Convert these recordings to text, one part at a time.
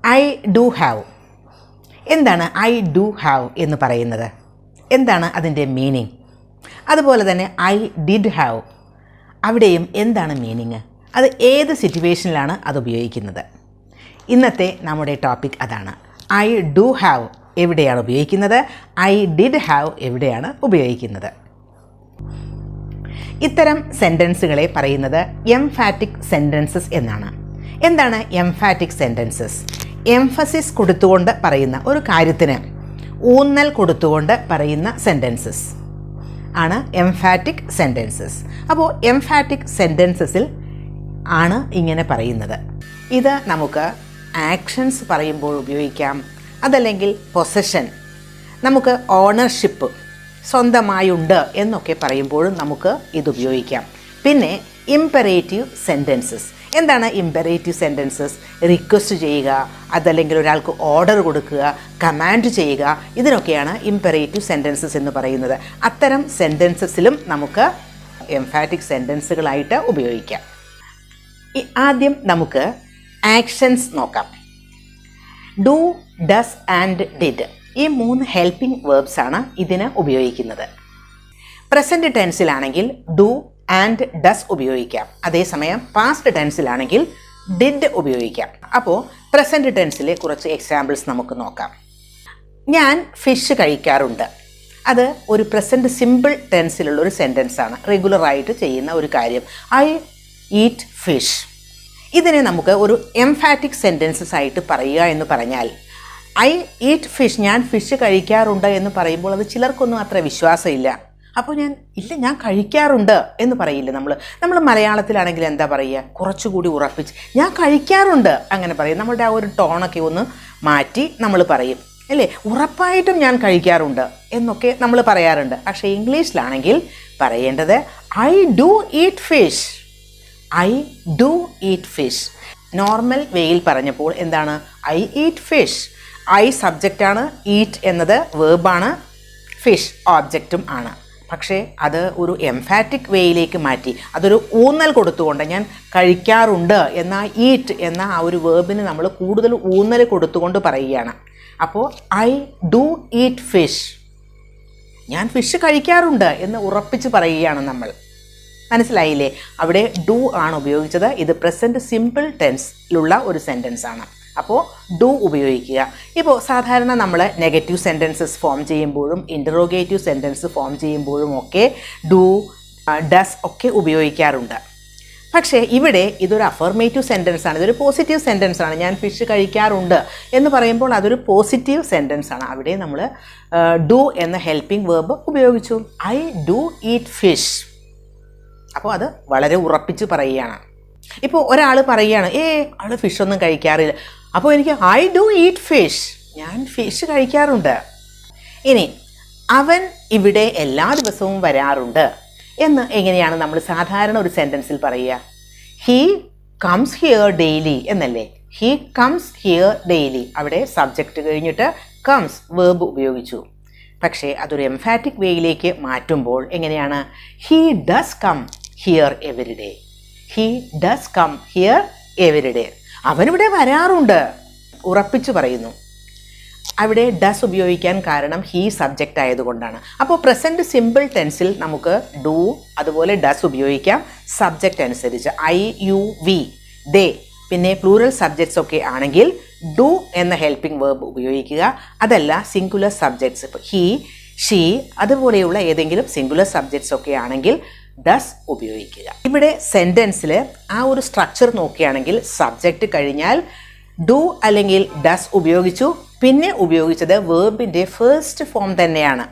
I do have. എന്താണ് I do have എന്ന് പറയുന്നത്? എന്താണ് അതിൻ്റെ മീനിങ്? അതുപോലെ തന്നെ ഐ ഡിഡ് ഹാവ്, അവിടെയും എന്താണ് മീനിങ്? അത് ഏത് സിറ്റുവേഷനിലാണ് അത് ഉപയോഗിക്കുന്നത്? ഇന്നത്തെ നമ്മുടെ ടോപ്പിക് അതാണ്. ഐ ഡു ഹാവ് എവിടെയാണ് ഉപയോഗിക്കുന്നത്? ഐ ഡിഡ് ഹാവ് എവിടെയാണ് ഉപയോഗിക്കുന്നത്? ഇത്തരം സെൻറ്റൻസുകളെ പറയുന്നത് എംഫാറ്റിക് സെൻറ്റൻസസ് എന്നാണ്. എന്താണ് എംഫാറ്റിക് സെൻറ്റൻസസ്? എംഫസിസ് കൊടുത്തുകൊണ്ട് പറയുന്ന ഒരു കാര്യത്തിന് ഊന്നൽ കൊടുത്തുകൊണ്ട് പറയുന്ന സെൻറ്റൻസസ് ആണ് എംഫാറ്റിക് സെൻറ്റൻസസ്. അപ്പോൾ എംഫാറ്റിക് സെൻറ്റൻസസിൽ ആണ് ഇങ്ങനെ പറയുന്നത്. ഇത് നമുക്ക് ആക്ഷൻസ് പറയുമ്പോൾ ഉപയോഗിക്കാം, അതല്ലെങ്കിൽ പൊസഷൻ, നമുക്ക് ഓണർഷിപ്പ്, സ്വന്തമായുണ്ട് എന്നൊക്കെ പറയുമ്പോഴും നമുക്ക് ഇത് ഉപയോഗിക്കാം. പിന്നെ ഇംപെറേറ്റീവ് സെൻറ്റൻസസ്. എന്താണ് ഇംപെറേറ്റീവ് സെൻറ്റൻസസ്? റിക്വസ്റ്റ് ചെയ്യുക, അതല്ലെങ്കിൽ ഒരാൾക്ക് ഓർഡർ കൊടുക്കുക, കമാൻഡ് ചെയ്യുക, ഇതിനൊക്കെയാണ് ഇംപെറേറ്റീവ് സെൻറ്റൻസസ് എന്ന് പറയുന്നത്. അത്തരം സെൻറ്റൻസസിലും നമുക്ക് എംഫാറ്റിക് സെൻറ്റൻസുകളായിട്ട് ഉപയോഗിക്കാം. ആദ്യം നമുക്ക് ആക്ഷൻസ് നോക്കാം. ഡു, ഡസ് ആൻഡ് ഡിഡ്, ഈ 3 ഹെൽപ്പിംഗ് വേർബ്സ് ആണ് ഇതിന് ഉപയോഗിക്കുന്നത്. പ്രസൻറ്റ് ടെൻസിലാണെങ്കിൽ ഡു ആൻഡ് ഡസ് ഉപയോഗിക്കാം, അതേസമയം പാസ്റ്റ് ടെൻസിലാണെങ്കിൽ ഡിഡ് ഉപയോഗിക്കാം. അപ്പോൾ പ്രസൻറ്റ് ടെൻസിലെ കുറച്ച് എക്സാമ്പിൾസ് നമുക്ക് നോക്കാം. ഞാൻ ഫിഷ് കഴിക്കാറുണ്ട്. അത് ഒരു പ്രസൻറ്റ് സിമ്പിൾ ടെൻസിലുള്ള ഒരു സെൻറ്റൻസാണ്, റെഗുലറായിട്ട് ചെയ്യുന്ന ഒരു കാര്യം. I eat fish. ഇതിനെ നമുക്ക് ഒരു എംഫാറ്റിക് സെൻറ്റൻസസ് ആയിട്ട് പറയുക എന്ന് പറഞ്ഞാൽ, ഐ ഈറ്റ് ഫിഷ്, ഞാൻ ഫിഷ് കഴിക്കാറുണ്ട് എന്ന് പറയുമ്പോൾ അത് ചിലർക്കൊന്നും അത്ര വിശ്വാസമില്ല. അപ്പോൾ ഞാൻ കഴിക്കാറുണ്ട് എന്ന് പറയില്ല. നമ്മൾ മലയാളത്തിലാണെങ്കിൽ എന്താ പറയുക? കുറച്ചുകൂടി ഉറപ്പിച്ച് ഞാൻ കഴിക്കാറുണ്ട് അങ്ങനെ പറയും. നമ്മുടെ ആ ഒരു ടോണൊക്കെ ഒന്ന് മാറ്റി നമ്മൾ പറയും അല്ലേ? ഉറപ്പായിട്ടും ഞാൻ കഴിക്കാറുണ്ട് എന്നൊക്കെ നമ്മൾ പറയാറുണ്ട്. പക്ഷേ ഇംഗ്ലീഷിലാണെങ്കിൽ പറയേണ്ടത് I do eat fish. I do eat fish. Normal വേയിൽ പറഞ്ഞപ്പോൾ എന്താണ്? I eat fish. ഐ സബ്ജക്റ്റാണ്, ഈറ്റ് എന്നത് വേർബാണ്, ഫിഷ് ഓബ്ജക്റ്റും ആണ്. പക്ഷേ അത് ഒരു എംഫാറ്റിക് വേയിലേക്ക് മാറ്റി അതൊരു ഊന്നൽ കൊടുത്തുകൊണ്ട് ഞാൻ കഴിക്കാറുണ്ട് എന്ന ഈറ്റ് എന്ന ആ ഒരു വേർബിന് നമ്മൾ കൂടുതൽ ഊന്നൽ കൊടുത്തുകൊണ്ട് പറയുകയാണ്. അപ്പോൾ ഐ ഡു ഈറ്റ് ഫിഷ്, ഞാൻ ഫിഷ് കഴിക്കാറുണ്ട് എന്ന് ഉറപ്പിച്ച് പറയുകയാണ് നമ്മൾ. മനസ്സിലായില്ലേ? അവിടെ ഡു ആണ് ഉപയോഗിച്ചത്. ഇത് പ്രസൻറ്റ് സിമ്പിൾ ടെൻസിലുള്ള ഒരു സെൻറ്റൻസ് ആണ്. അപ്പോൾ ഡു ഉപയോഗിക്കുക. ഇപ്പോൾ സാധാരണ നമ്മൾ നെഗറ്റീവ് സെൻറ്റൻസസ് ഫോം ചെയ്യുമ്പോഴും ഇൻ്ററോഗേറ്റീവ് സെൻറ്റൻസ് ഫോം ചെയ്യുമ്പോഴും ഒക്കെ ഡു, ഡസ് ഒക്കെ ഉപയോഗിക്കാറുണ്ട്. പക്ഷേ ഇവിടെ ഇതൊരു അഫർമേറ്റീവ് സെൻറ്റൻസ് ആണ്, ഇതൊരു പോസിറ്റീവ് സെൻറ്റൻസ് ആണ്. ഞാൻ ഫിഷ് കഴിക്കാറുണ്ട് എന്ന് പറയുമ്പോൾ അതൊരു പോസിറ്റീവ് സെൻറ്റൻസ് ആണ്. അവിടെ നമ്മൾ ഡു എന്ന ഹെൽപ്പിംഗ് വേർബ് ഉപയോഗിച്ചു. I do eat fish. അപ്പോൾ അത് വളരെ ഉറപ്പിച്ച് പറയുകയാണ്. ഇപ്പോൾ ഒരാൾ പറയുകയാണ്, ആൾ ഫിഷൊന്നും കഴിക്കാറില്ല. അപ്പോൾ എനിക്ക് ഐ ഡു ഈറ്റ് ഫിഷ്, ഞാൻ ഫിഷ് കഴിക്കാറുണ്ട്. ഇനി അവൻ ഇവിടെ എല്ലാ ദിവസവും വരാറുണ്ട് എന്ന് എങ്ങനെയാണ് നമ്മൾ സാധാരണ ഒരു സെൻറ്റൻസിൽ പറയുക? ഹീ കംസ് ഹിയർ ഡെയിലി എന്നല്ലേ? He comes here daily. അവിടെ സബ്ജക്റ്റ് കഴിഞ്ഞിട്ട് കംസ് വേർബ് ഉപയോഗിച്ചു. പക്ഷേ അതൊരു എംഫാറ്റിക് വേയിലേക്ക് മാറ്റുമ്പോൾ എങ്ങനെയാണ്? He does come here every day. He does come here every day. അവനിവിടെ വരാറുണ്ട്, ഉറപ്പിച്ചു പറയുന്നു. അവിടെ ഡസ് ഉപയോഗിക്കാൻ കാരണം ഹീ സബ്ജക്റ്റ് ആയതുകൊണ്ടാണ്. അപ്പോൾ പ്രസൻറ്റ് സിമ്പിൾ ടെൻസിൽ നമുക്ക് ഡു അതുപോലെ ഡസ് ഉപയോഗിക്കാം സബ്ജക്റ്റ് അനുസരിച്ച്. ഐ, യു, വി, ദേ, പിന്നെ പ്ലൂറൽ സബ്ജക്ട്സ് ഒക്കെ ആണെങ്കിൽ ഡു എന്ന ഹെൽപ്പിംഗ് വേർബ് ഉപയോഗിക്കുക. അതല്ല സിംഗുലർ സബ്ജക്ട്സ്, ഇപ്പോൾ ഹീ, ഷീ അതുപോലെയുള്ള ഏതെങ്കിലും സിംഗുലർ സബ്ജക്ട്സ് ഒക്കെ ആണെങ്കിൽ ഡസ് ഉപയോഗിക്കുക. ഇവിടെ സെൻറ്റൻസിൽ ആ ഒരു സ്ട്രക്ചർ നോക്കുകയാണെങ്കിൽ സബ്ജക്റ്റ് കഴിഞ്ഞാൽ ഡു അല്ലെങ്കിൽ ഡസ് ഉപയോഗിച്ചു, പിന്നെ ഉപയോഗിച്ചത് വേർബിൻ്റെ ഫസ്റ്റ് ഫോം തന്നെയാണ്.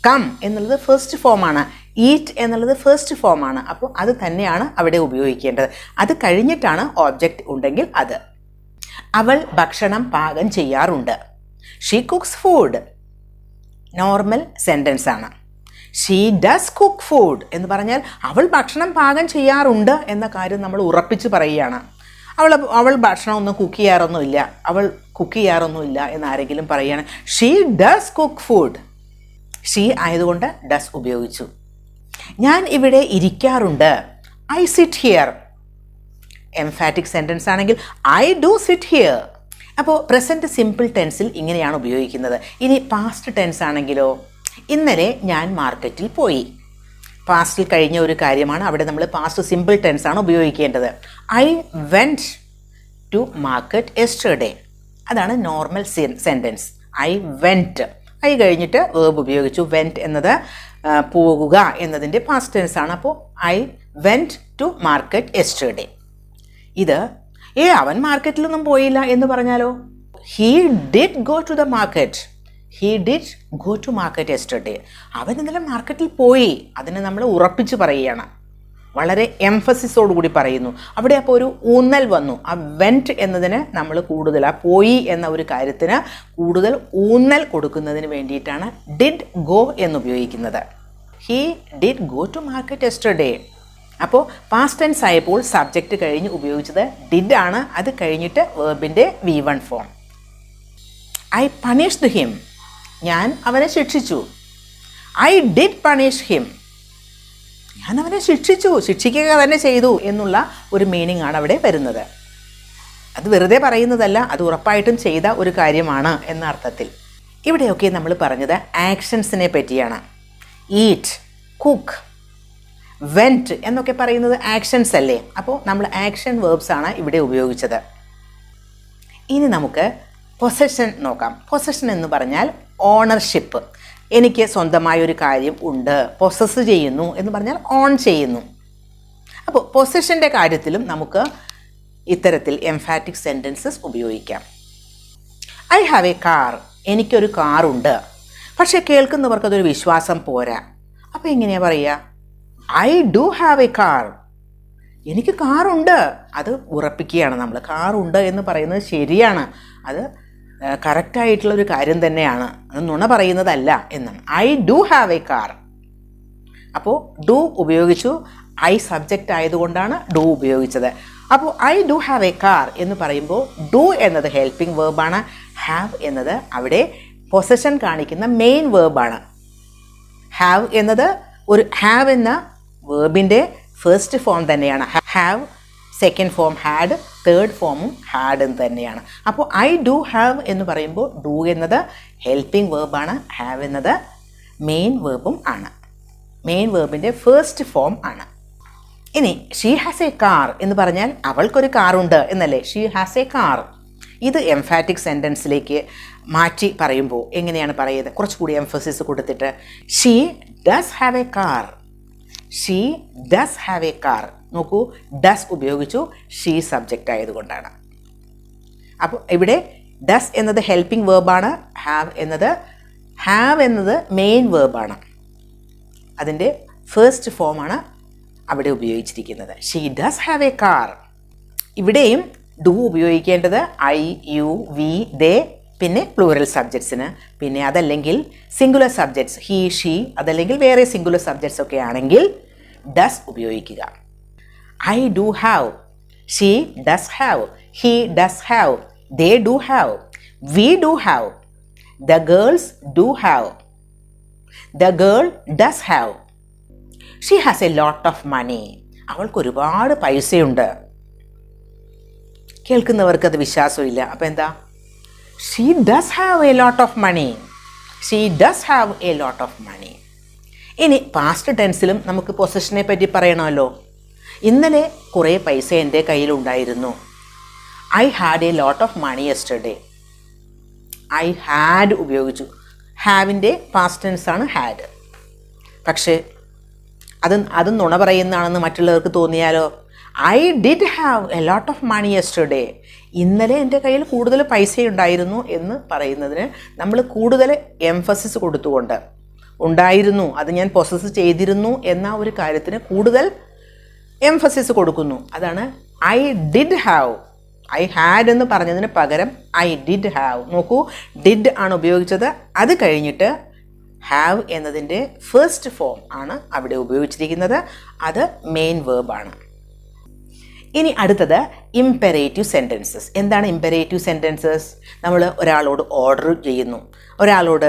കം എന്നുള്ളത് ഫസ്റ്റ് ഫോമാണ്, ഈറ്റ് എന്നുള്ളത് ഫസ്റ്റ് ഫോമാണ്. അപ്പോൾ അത് തന്നെയാണ് അവിടെ ഉപയോഗിക്കേണ്ടത്. അത് കഴിഞ്ഞിട്ടാണ് ഓബ്ജക്റ്റ് ഉണ്ടെങ്കിൽ അത്. അവൾ ഭക്ഷണം പാകം ചെയ്യാറുണ്ട്. She cooks food. Normal sentence ആണ്. ഷീ ഡസ് കുക്ക് ഫുഡ് എന്ന് പറഞ്ഞാൽ അവൾ ഭക്ഷണം പാകം ചെയ്യാറുണ്ട് എന്ന കാര്യം നമ്മൾ ഉറപ്പിച്ച് പറയുകയാണ്. അവൾ ഭക്ഷണം ഒന്നും കുക്ക് ചെയ്യാറൊന്നുമില്ല, അവൾ കുക്ക് ചെയ്യാറൊന്നുമില്ല എന്നാരെങ്കിലും പറയുകയാണ്. She does cook food. She ആയതുകൊണ്ട് ഡസ് ഉപയോഗിച്ചു. ഞാൻ ഇവിടെ ഇരിക്കാറുണ്ട്. I sit here. Emphatic sentence ആണെങ്കിൽ ഐ ഡു സിറ്റ് ഹിയർ. അപ്പോൾ പ്രസൻറ്റ് സിമ്പിൾ ടെൻസിൽ ഇങ്ങനെയാണ് ഉപയോഗിക്കുന്നത്. ഇനി പാസ്റ്റ് ടെൻസ് ആണെങ്കിലോ, ഇന്നലെ ഞാൻ മാർക്കറ്റിൽ പോയി. പാസ്റ്റിൽ കഴിഞ്ഞ ഒരു കാര്യമാണ്, അവിടെ നമ്മൾ പാസ്റ്റ് സിമ്പിൾ ടെൻസ് ആണ് ഉപയോഗിക്കേണ്ടത്. I went to market yesterday, അതാണ് normal sentence. I went, I കഴിഞ്ഞിട്ട് വേർബ് ഉപയോഗിച്ചു. വെൻറ്റ് എന്നത് പോകുക എന്നതിൻ്റെ പാസ്റ്റ് ടെൻസ് ആണ്. അപ്പോൾ I went to market yesterday. ഇത് അവൻ മാർക്കറ്റിലൊന്നും പോയില്ല എന്ന് പറഞ്ഞാലോ, he did go to the market. He did go to market yesterday. അവൻ ഇന്നലെ മാർക്കറ്റിൽ പോയി. അതിനെ നമ്മൾ ഉറപ്പിച്ച് പറയുകയാണ്, വളരെ എംഫസിസോടുകൂടി പറയുന്നു. അവിടെ അപ്പോൾ ഒരു ഊന്നൽ വന്നു. ആ വെൻറ്റ് എന്നതിന് നമ്മൾ കൂടുതൽ, ആ പോയി എന്ന ഒരു കാര്യത്തിന് കൂടുതൽ ഊന്നൽ കൊടുക്കുന്നതിന് വേണ്ടിയിട്ടാണ് ഡിഡ് ഗോ എന്നുപയോഗിക്കുന്നത്. He did go to market yesterday. അപ്പോൾ പാസ്റ്റ് ടെൻസ് ആയപ്പോൾ സബ്ജക്റ്റ് കഴിഞ്ഞ് ഉപയോഗിച്ചത് ഡിഡ് ആണ്. അത് കഴിഞ്ഞിട്ട് വേർബിൻ്റെ V1 form. I punished him, ഞാൻ അവനെ ശിക്ഷിച്ചു. ഐ ഡിഡ് പണിഷ് ഹിം, ഞാൻ അവനെ ശിക്ഷിച്ചു, ശിക്ഷിക്കുക തന്നെ ചെയ്തു എന്നുള്ള ഒരു മീനിങ് ആണ് അവിടെ വരുന്നത്. അത് വെറുതെ പറയുന്നതല്ല, അത് ഉറപ്പായിട്ടും ചെയ്ത ഒരു കാര്യമാണ് എന്ന അർത്ഥത്തിൽ. ഇവിടെയൊക്കെ നമ്മൾ പറഞ്ഞത് ആക്ഷൻസിനെ പറ്റിയാണ്. ഈറ്റ്, കുക്ക്, വെൻറ്റ് എന്നൊക്കെ പറയുന്നത് ആക്ഷൻസ് അല്ലേ. അപ്പോൾ നമ്മൾ ആക്ഷൻ വേർബ്സ് ആണ് ഇവിടെ ഉപയോഗിച്ചത്. ഇനി നമുക്ക് പൊസഷൻ നോക്കാം. പൊസഷൻ എന്ന് പറഞ്ഞാൽ ഓണർഷിപ്പ്. എനിക്ക് സ്വന്തമായൊരു കാര്യം ഉണ്ട്, പൊസസ് ചെയ്യുന്നു എന്ന് പറഞ്ഞാൽ ഓൺ ചെയ്യുന്നു. അപ്പോൾ പൊസഷൻ്റെ കാര്യത്തിലും നമുക്ക് ഇത്തരത്തിൽ എംഫാറ്റിക് സെൻറ്റൻസസ് ഉപയോഗിക്കാം. ഐ ഹാവ് എ കാർ, എനിക്കൊരു കാറുണ്ട്. പക്ഷേ കേൾക്കുന്നവർക്കതൊരു വിശ്വാസം പോരാ. അപ്പോൾ എങ്ങനെയാണ് പറയുക? I do have A car, എനിക്ക് കാറുണ്ട്. അത് ഉറപ്പിക്കുകയാണ് നമ്മൾ. കാറുണ്ട് എന്ന് പറയുന്നത് ശരിയാണ്, അത് കറക്റ്റായിട്ടുള്ളൊരു കാര്യം തന്നെയാണ്, അത് നുണ പറയുന്നതല്ല എന്നാണ്. I do have A car. അപ്പോൾ ഡു ഉപയോഗിച്ചു, ഐ സബ്ജക്റ്റ് ആയതുകൊണ്ടാണ് ഡു ഉപയോഗിച്ചത്. അപ്പോൾ I do have A car എന്ന് പറയുമ്പോൾ ഡു എന്നത് ഹെൽപ്പിംഗ് വേർബാണ്. ഹാവ് എന്നത് അവിടെ പൊസഷൻ കാണിക്കുന്ന മെയിൻ വേർബാണ്. ഹാവ് എന്നത് ഒരു ഹാവ് എന്ന വേർബിൻ്റെ ഫസ്റ്റ് ഫോം തന്നെയാണ്. Have second form had, third ഫോമും ഹാഡ് എന്ന് തന്നെയാണ്. അപ്പോൾ ഐ ഡു ഹാവ് എന്ന് പറയുമ്പോൾ ഡു എന്നത് ഹെൽപ്പിംഗ് വേർബാണ്, ഹാവ് എന്നത് മെയിൻ വേർബും ആണ്, മെയിൻ വേർബിൻ്റെ ഫസ്റ്റ് ഫോം ആണ്. ഇനി ഷീ ഹാസ് എ കാർ എന്ന് പറഞ്ഞാൽ അവൾക്കൊരു കാറുണ്ട് എന്നല്ലേ. She has A car. ഇത് എംഫാറ്റിക് സെൻറ്റൻസിലേക്ക് മാറ്റി പറയുമ്പോൾ എങ്ങനെയാണ് പറയുന്നത്? കുറച്ചുകൂടി എംഫസിസ് കൊടുത്തിട്ട് she does have A car. She does have A car. നോക്കൂ, ഡസ് ഉപയോഗിച്ചു, ഷീ സബ്ജക്റ്റ് ആയതുകൊണ്ടാണ്. അപ്പോൾ ഇവിടെ ഡസ് എന്നത് ഹെൽപ്പിംഗ് വേർബാണ്, ഹാവ് എന്നത് മെയിൻ വേർബാണ്. അതിൻ്റെ ഫസ്റ്റ് ഫോമാണ് അവിടെ ഉപയോഗിച്ചിരിക്കുന്നത്. She does have A car. ഇവിടെയും ഡു ഉപയോഗിക്കേണ്ടത് ഐ, യു, വി, ദേ, പിന്നെ പ്ലൂറൽ സബ്ജക്ട്സിന്. പിന്നെ അതല്ലെങ്കിൽ സിംഗുലർ സബ്ജക്ട്സ് ഹീ, ഷീ, അതല്ലെങ്കിൽ വേറെ സിംഗുലർ സബ്ജക്ട്സ് ഒക്കെ ആണെങ്കിൽ ഡസ് ഉപയോഗിക്കുക. I do have, she does have, he does have, they do have, we do have, the girls do have, the girl does have. She has a lot of money. അവൾക്ക് ഒരുപാട് പൈസയുണ്ട്. കേൾക്കുന്നവർക്ക് അത് വിശ്വാസമില്ല. അപ്പോൾ എന്താ? She does have a lot of money. She does have a lot of money. ഇനി past ടെൻസിലും നമുക്ക് പൊസഷനെ പറ്റി പറയണമല്ലോ. ഇന്നലെ കുറേ പൈസ എൻ്റെ കയ്യിലുണ്ടായിരുന്നു. I had a lot of money yesterday. I had ഉപയോഗിച്ചു. ഹാവിൻ്റെ പാസ്റ്റ് ടെൻസാണ് ഹാഡ്. പക്ഷേ അത് നുണ പറയുന്നതാണെന്ന് മറ്റുള്ളവർക്ക് തോന്നിയാലോ? I did have a lot of money yesterday. ഇന്നലെ എൻ്റെ കയ്യിൽ കൂടുതൽ പൈസയുണ്ടായിരുന്നു എന്ന് പറയുന്നതിന് നമ്മൾ കൂടുതൽ എംഫസിസ് കൊടുത്തുകൊണ്ട് ഉണ്ടായിരുന്നു, അത് ഞാൻ പൊസസ് ചെയ്തിരുന്നു എന്ന ഒരു കാര്യത്തിന് കൂടുതൽ എംഫസിസ് കൊടുക്കുന്നു. അതാണ് I did have. I had എന്ന് പറഞ്ഞതിന് പകരം ഐ ഡിഡ് ഹാവ്. നോക്കൂ, ഡിഡ് ആണ് ഉപയോഗിച്ചത്. അത് കഴിഞ്ഞിട്ട് ഹാവ് എന്നതിൻ്റെ ഫസ്റ്റ് ഫോം ആണ് അവിടെ ഉപയോഗിച്ചിരിക്കുന്നത്. അത് മെയിൻ വേർബാണ്. ഇനി അടുത്തത് ഇംപെറേറ്റീവ് സെൻറ്റൻസസ്. എന്താണ് ഇംപെറേറ്റീവ് സെൻറ്റൻസസ്? നമ്മൾ ഒരാളോട് ഓർഡർ ചെയ്യുന്നു, ഒരാളോട്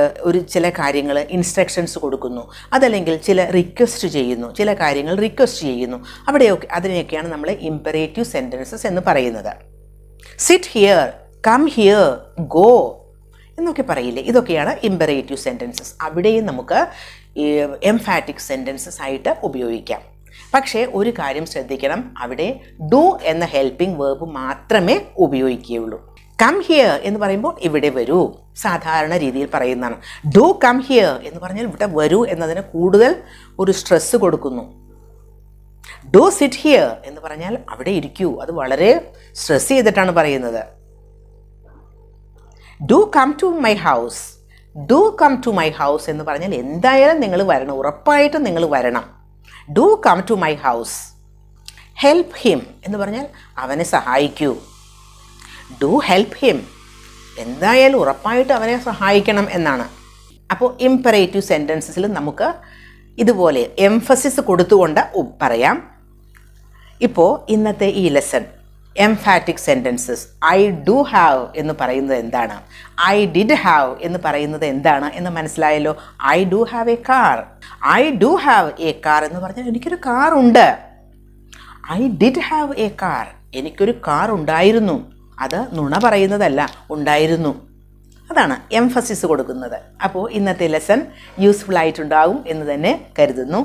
ചില കാര്യങ്ങൾ ഇൻസ്ട്രക്ഷൻസ് കൊടുക്കുന്നു, അതല്ലെങ്കിൽ ചില റിക്വസ്റ്റ് ചെയ്യുന്നു, ചില കാര്യങ്ങൾ റിക്വസ്റ്റ് ചെയ്യുന്നു. അതിനെയൊക്കെയാണ് നമ്മൾ ഇംപെറേറ്റീവ് സെൻറ്റൻസസ് എന്ന് പറയുന്നത്. Sit here come here, go എന്നൊക്കെ പറയില്ലേ, ഇതൊക്കെയാണ് ഇമ്പറേറ്റീവ് സെൻറ്റൻസസ്. അവിടെയും നമുക്ക് ഈ എംഫാറ്റിക് സെൻറ്റൻസസ് ആയിട്ട് ഉപയോഗിക്കാം. പക്ഷേ ഒരു കാര്യം ശ്രദ്ധിക്കണം, അവിടെ ഡു എന്ന ഹെൽപ്പിംഗ് വേർബ് മാത്രമേ ഉപയോഗിക്കുകയുള്ളൂ. കം ഹിയർ എന്ന് പറയുമ്പോൾ ഇവിടെ വരൂ, സാധാരണ രീതിയിൽ പറയുന്നതാണ്. ഡു കം ഹിയർ എന്ന് പറഞ്ഞാൽ ഇവിടെ വരൂ എന്നതിന് കൂടുതൽ ഒരു സ്ട്രെസ് കൊടുക്കുന്നു. ഡു സിറ്റ് ഹിയർ എന്ന് പറഞ്ഞാൽ അവിടെ ഇരിക്കൂ, അത് വളരെ സ്ട്രെസ് ചെയ്തിട്ടാണ് പറയുന്നത്. Do come to my house, do come to my house എന്ന് പറഞ്ഞാൽ എന്തായാലും നിങ്ങൾ വരണം, ഉറപ്പായിട്ടും നിങ്ങൾ വരണം. Do come to my house. Help him എന്ന് പറഞ്ഞാൽ അവനെ സഹായിക്കൂ. ഡു ഹെൽപ്പ് ഹിം, എന്തായാലും ഉറപ്പായിട്ട് അവനെ സഹായിക്കണം എന്നാണ്. അപ്പോൾ ഇംപറേറ്റീവ് സെൻറ്റൻസസിൽ നമുക്ക് ഇതുപോലെ എംഫസിസ് കൊടുത്തുകൊണ്ട് പറയാം. ഇപ്പോൾ ഇന്നത്തെ ഈ lesson emphatic sentences, I do have എന്ന് പറയുന്നത് എന്താണ്, ഐ ഡിഡ് ഹാവ് എന്ന് പറയുന്നത് എന്താണ് എന്ന് മനസ്സിലായല്ലോ. I do have A car, I do have A car എന്ന് പറഞ്ഞാൽ എനിക്കൊരു കാർ ഉണ്ട്. I did have A car, എനിക്കൊരു കാർ ഉണ്ടായിരുന്നു. അത് നുണ പറയുന്നതല്ല, ഉണ്ടായിരുന്നു. അതാണ് എംഫസിസ് കൊടുക്കുന്നത്. അപ്പോൾ ഇന്നത്തെ ലെസൺ യൂസ്ഫുൾ ആയിട്ടുണ്ടാകും എന്ന് തന്നെ കരുതുന്നു.